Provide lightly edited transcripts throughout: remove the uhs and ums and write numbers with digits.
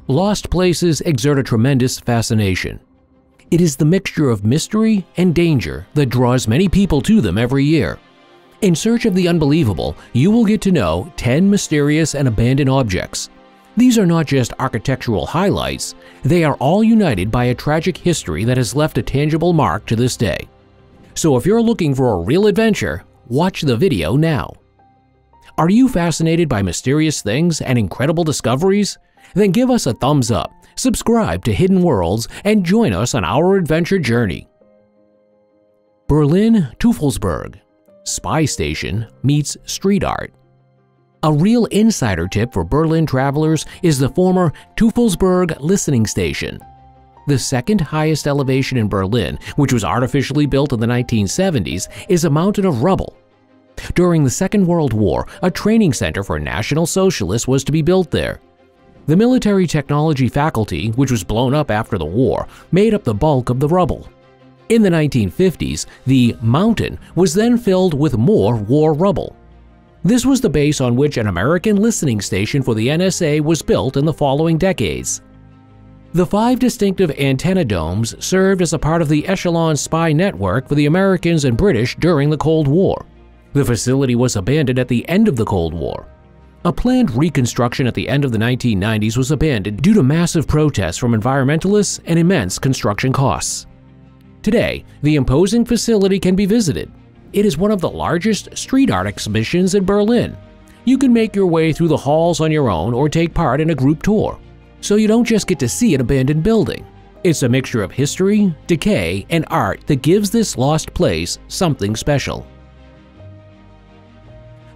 Lost places exert a tremendous fascination. It is the mixture of mystery and danger that draws many people to them every year. In search of the unbelievable, you will get to know 10 mysterious and abandoned objects. These are not just architectural highlights, they are all united by a tragic history that has left a tangible mark to this day. So if you're looking for a real adventure, watch the video now. Are you fascinated by mysterious things and incredible discoveries? Then give us a thumbs up, subscribe to Hidden Worlds, and join us on our adventure journey. Berlin Teufelsberg. Spy Station meets street art. A real insider tip for Berlin travelers is the former Teufelsberg listening station. The second highest elevation in Berlin, which was artificially built in the 1970s, is a mountain of rubble. During the Second World War, a training center for National Socialists was to be built there. The military technology faculty, which was blown up after the war, made up the bulk of the rubble. In the 1950s, the mountain was then filled with more war rubble. This was the base on which an American listening station for the NSA was built in the following decades. The 5 distinctive antenna domes served as a part of the Echelon spy network for the Americans and British during the Cold War. The facility was abandoned at the end of the Cold War. A planned reconstruction at the end of the 1990s was abandoned due to massive protests from environmentalists and immense construction costs. Today, the imposing facility can be visited. It is one of the largest street art exhibitions in Berlin. You can make your way through the halls on your own or take part in a group tour. So you don't just get to see an abandoned building. It's a mixture of history, decay, and art that gives this lost place something special.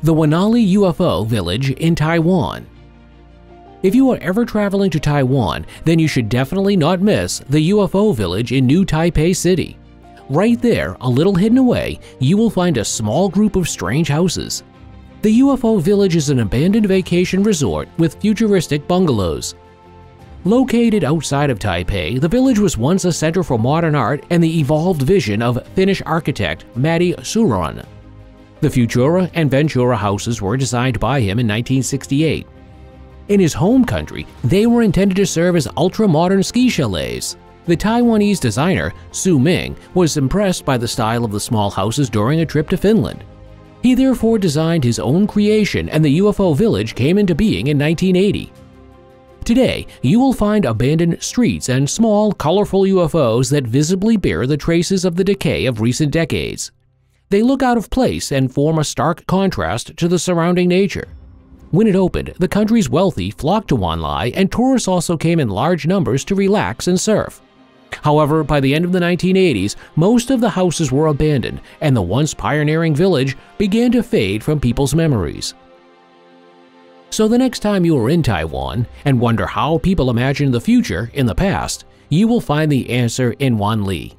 The Wanli UFO Village in Taiwan. If you are ever traveling to Taiwan, then you should definitely not miss the UFO Village in New Taipei City. Right there, a little hidden away, you will find a small group of strange houses. The UFO Village is an abandoned vacation resort with futuristic bungalows. Located outside of Taipei, the village was once a center for modern art and the evolved vision of Finnish architect Matti Suuron. The Futura and Ventura houses were designed by him in 1968. In his home country, they were intended to serve as ultra-modern ski chalets. The Taiwanese designer, Su Ming, was impressed by the style of the small houses during a trip to Finland. He therefore designed his own creation, and the UFO Village came into being in 1980. Today, you will find abandoned streets and small, colorful UFOs that visibly bear the traces of the decay of recent decades. They look out of place and form a stark contrast to the surrounding nature. When it opened, the country's wealthy flocked to Wanli, and tourists also came in large numbers to relax and surf. However, by the end of the 1980s, most of the houses were abandoned, and the once pioneering village began to fade from people's memories. So the next time you are in Taiwan and wonder how people imagined the future in the past, you will find the answer in Wanli.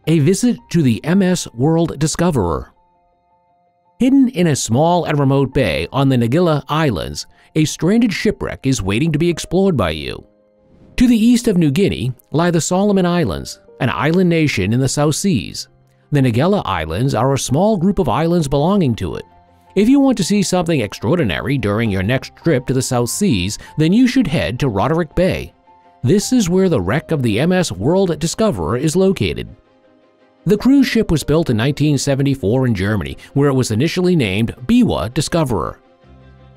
A visit to the MS World Discoverer. Hidden in a small and remote bay on the Nagila Islands, a stranded shipwreck is waiting to be explored by you. To the east of New Guinea lie the Solomon Islands, an island nation in the South Seas. The Nagila Islands are a small group of islands belonging to it. If you want to see something extraordinary during your next trip to the South Seas, then you should head to Roderick Bay. This is where the wreck of the MS World Discoverer is located. The cruise ship was built in 1974 in Germany, where it was initially named Biwa Discoverer.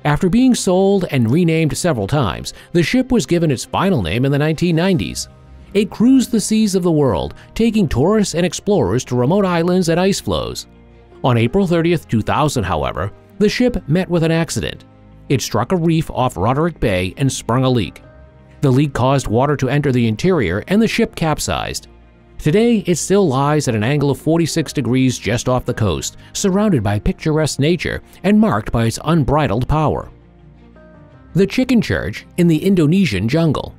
After being sold and renamed several times, the ship was given its final name in the 1990s. It cruised the seas of the world, taking tourists and explorers to remote islands and ice floes. On April 30, 2000, however, the ship met with an accident. It struck a reef off Roderick Bay and sprung a leak. The leak caused water to enter the interior, and the ship capsized. Today, it still lies at an angle of 46 degrees just off the coast, surrounded by picturesque nature and marked by its unbridled power. The Chicken Church in the Indonesian jungle.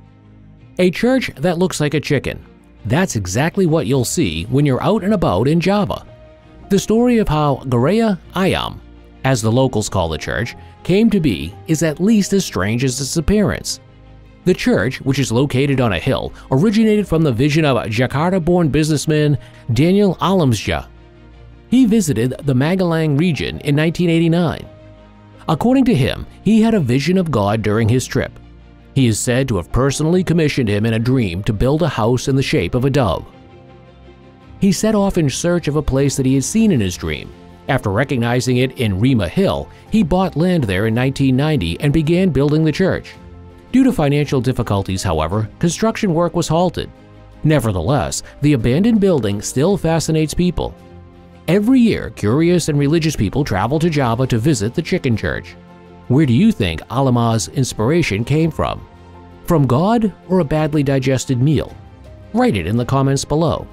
A church that looks like a chicken. That's exactly what you'll see when you're out and about in Java. The story of how Gereja Ayam, as the locals call the church, came to be is at least as strange as its appearance. The church, which is located on a hill, originated from the vision of Jakarta-born businessman Daniel Alamsja. He visited the Magelang region in 1989. According to him, he had a vision of God during his trip. He is said to have personally commissioned him in a dream to build a house in the shape of a dove. He set off in search of a place that he had seen in his dream. After recognizing it in Rima Hill, he bought land there in 1990 and began building the church. Due to financial difficulties, however, construction work was halted. Nevertheless, the abandoned building still fascinates people. Every year, curious and religious people travel to Java to visit the chicken church. Where do you think Alama's inspiration came from? From God or a badly digested meal? Write it in the comments below.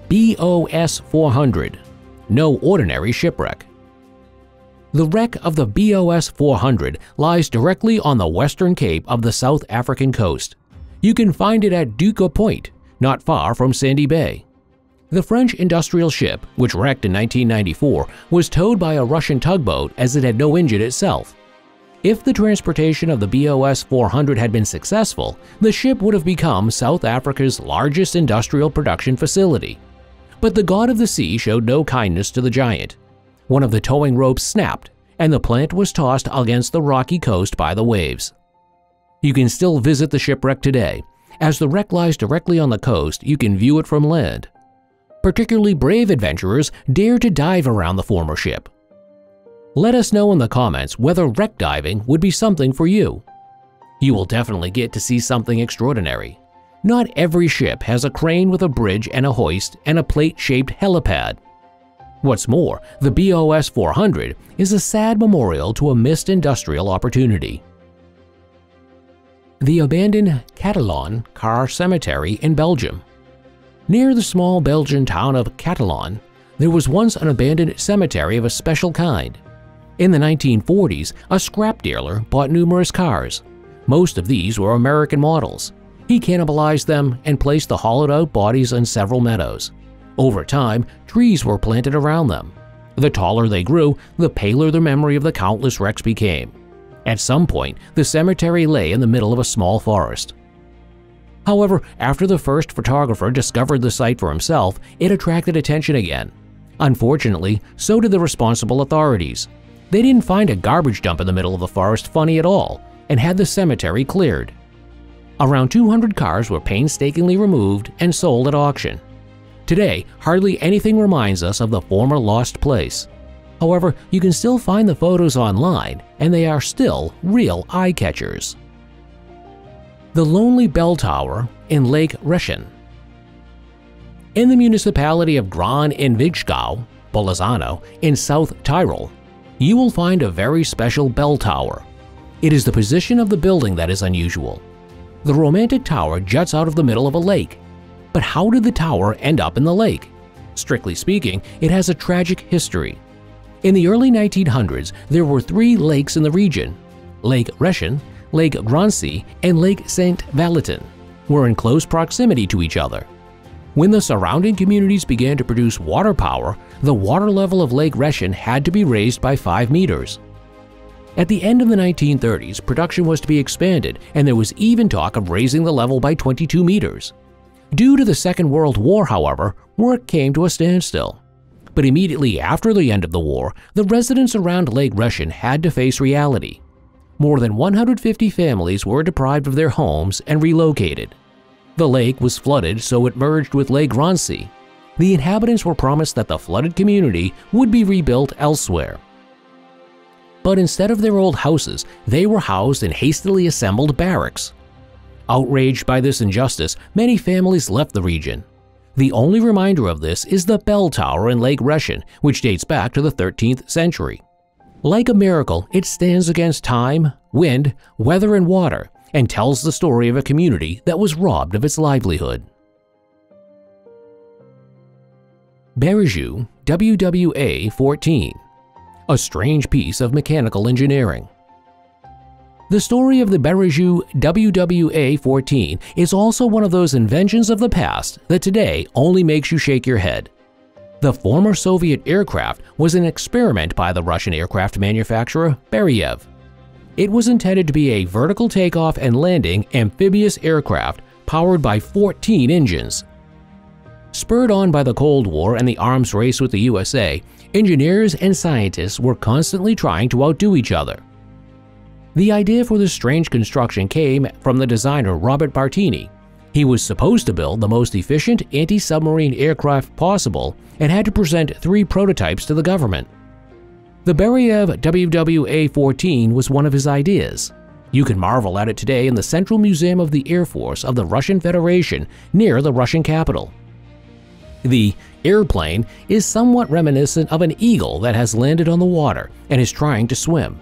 BOS-400. No ordinary shipwreck. The wreck of the BOS-400 lies directly on the western cape of the South African coast. You can find it at Duca Point, not far from Sandy Bay. The French industrial ship, which wrecked in 1994, was towed by a Russian tugboat as it had no engine itself. If the transportation of the BOS-400 had been successful, the ship would have become South Africa's largest industrial production facility. But the god of the sea showed no kindness to the giant. One of the towing ropes snapped, and the plant was tossed against the rocky coast by the waves. You can still visit the shipwreck today. As the wreck lies directly on the coast, you can view it from land. Particularly brave adventurers dare to dive around the former ship. Let us know in the comments whether wreck diving would be something for you. You will definitely get to see something extraordinary. Not every ship has a crane with a bridge and a hoist and a plate-shaped helipad. What's more, the BOS-400 is a sad memorial to a missed industrial opportunity. The abandoned Catalon car cemetery in Belgium. Near the small Belgian town of Catalon, there was once an abandoned cemetery of a special kind. In the 1940s, a scrap dealer bought numerous cars. Most of these were American models. He cannibalized them and placed the hollowed-out bodies on several meadows. Over time, trees were planted around them. The taller they grew, the paler the memory of the countless wrecks became. At some point, the cemetery lay in the middle of a small forest. However, after the first photographer discovered the site for himself, it attracted attention again. Unfortunately, so did the responsible authorities. They didn't find a garbage dump in the middle of the forest funny at all, and had the cemetery cleared. Around 200 cars were painstakingly removed and sold at auction. Today, hardly anything reminds us of the former lost place. However, you can still find the photos online, and they are still real eye-catchers. The Lonely Bell Tower in Lake Reschen. In the municipality of Gran-in-Vinschgau, Bolzano, in South Tyrol, you will find a very special bell tower. It is the position of the building that is unusual. The romantic tower juts out of the middle of a lake. But how did the tower end up in the lake? Strictly speaking, it has a tragic history. In the early 1900s, there were 3 lakes in the region. Lake Reschen, Lake Gransee, and Lake St. Valentin were in close proximity to each other. When the surrounding communities began to produce water power, the water level of Lake Reschen had to be raised by 5 meters. At the end of the 1930s, production was to be expanded, and there was even talk of raising the level by 22 meters. Due to the Second World War, however, work came to a standstill. But immediately after the end of the war, the residents around Lake Reschen had to face reality. More than 150 families were deprived of their homes and relocated. The lake was flooded, so it merged with Lake Gransee. The inhabitants were promised that the flooded community would be rebuilt elsewhere. But instead of their old houses, they were housed in hastily assembled barracks. Outraged by this injustice, many families left the region. The only reminder of this is the bell tower in Lake Reschen, which dates back to the 13th century. Like a miracle, it stands against time, wind, weather, and water, and tells the story of a community that was robbed of its livelihood. Beru Wwa4, a strange piece of mechanical engineering. The story of the Beru Wwa4 is also one of those inventions of the past that today only makes you shake your head. The former Soviet aircraft was an experiment by the Russian aircraft manufacturer Beru. It was intended to be a vertical takeoff and landing amphibious aircraft powered by 14 engines. Spurred on by the Cold War and the arms race with the USA, engineers and scientists were constantly trying to outdo each other. The idea for this strange construction came from the designer Robert Bartini. He was supposed to build the most efficient anti-submarine aircraft possible and had to present 3 prototypes to the government. The Beru Wwa4 was one of his ideas. You can marvel at it today in the Central Museum of the Air Force of the Russian Federation near the Russian capital. The airplane is somewhat reminiscent of an eagle that has landed on the water and is trying to swim.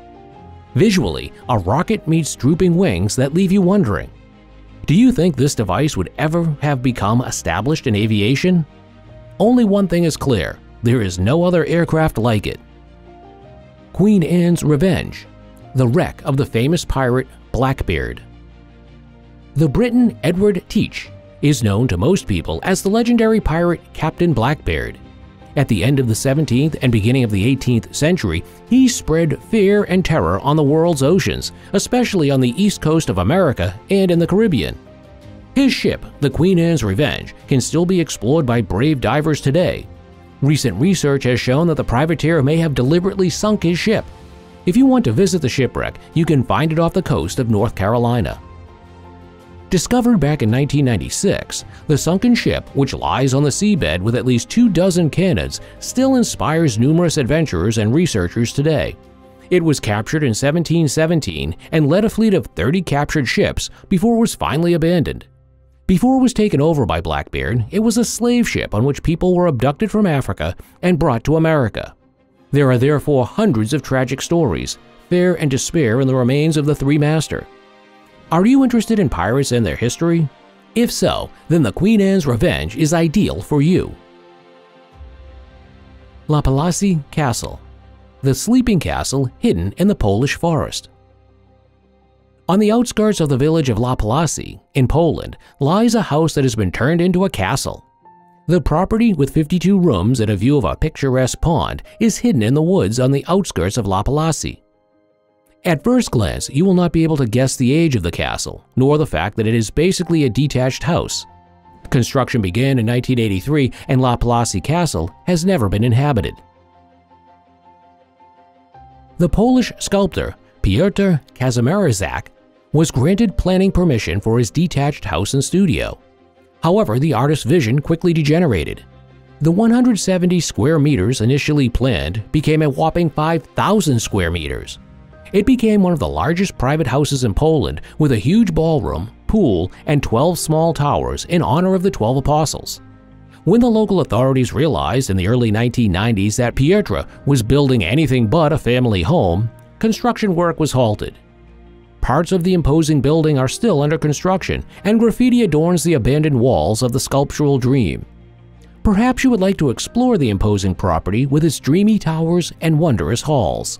Visually, a rocket meets drooping wings that leave you wondering, do you think this device would ever have become established in aviation? Only one thing is clear, there is no other aircraft like it. Queen Anne's Revenge, the wreck of the famous pirate Blackbeard. The Briton Edward Teach is known to most people as the legendary pirate Captain Blackbeard. At the end of the 17th and beginning of the 18th century, he spread fear and terror on the world's oceans, especially on the east coast of America and in the Caribbean. His ship, the Queen Anne's Revenge, can still be explored by brave divers today. Recent research has shown that the privateer may have deliberately sunk his ship. If you want to visit the shipwreck, you can find it off the coast of North Carolina. Discovered back in 1996, the sunken ship, which lies on the seabed with at least 24 cannons, still inspires numerous adventurers and researchers today. It was captured in 1717 and led a fleet of 30 captured ships before it was finally abandoned. Before it was taken over by Blackbeard, it was a slave ship on which people were abducted from Africa and brought to America. There are therefore hundreds of tragic stories, fear and despair in the remains of the three-master. Are you interested in pirates and their history? If so, then the Queen Anne's Revenge is ideal for you. Lappalasi Castle, the sleeping castle hidden in the Polish forest. On the outskirts of the village of Lappalasi, in Poland, lies a house that has been turned into a castle. The property, with 52 rooms and a view of a picturesque pond, is hidden in the woods on the outskirts of Lappalasi. At first glance, you will not be able to guess the age of the castle, nor the fact that it is basically a detached house. Construction began in 1983 and Lappalasi Castle has never been inhabited. The Polish sculptor Piotr Kazimierzak was granted planning permission for his detached house and studio. However, the artist's vision quickly degenerated. The 170 square meters initially planned became a whopping 5,000 square meters. It became one of the largest private houses in Poland with a huge ballroom, pool, and 12 small towers in honor of the 12 apostles. When the local authorities realized in the early 1990s that Piotr was building anything but a family home, construction work was halted. Parts of the imposing building are still under construction, and graffiti adorns the abandoned walls of the sculptural dream. Perhaps you would like to explore the imposing property with its dreamy towers and wondrous halls.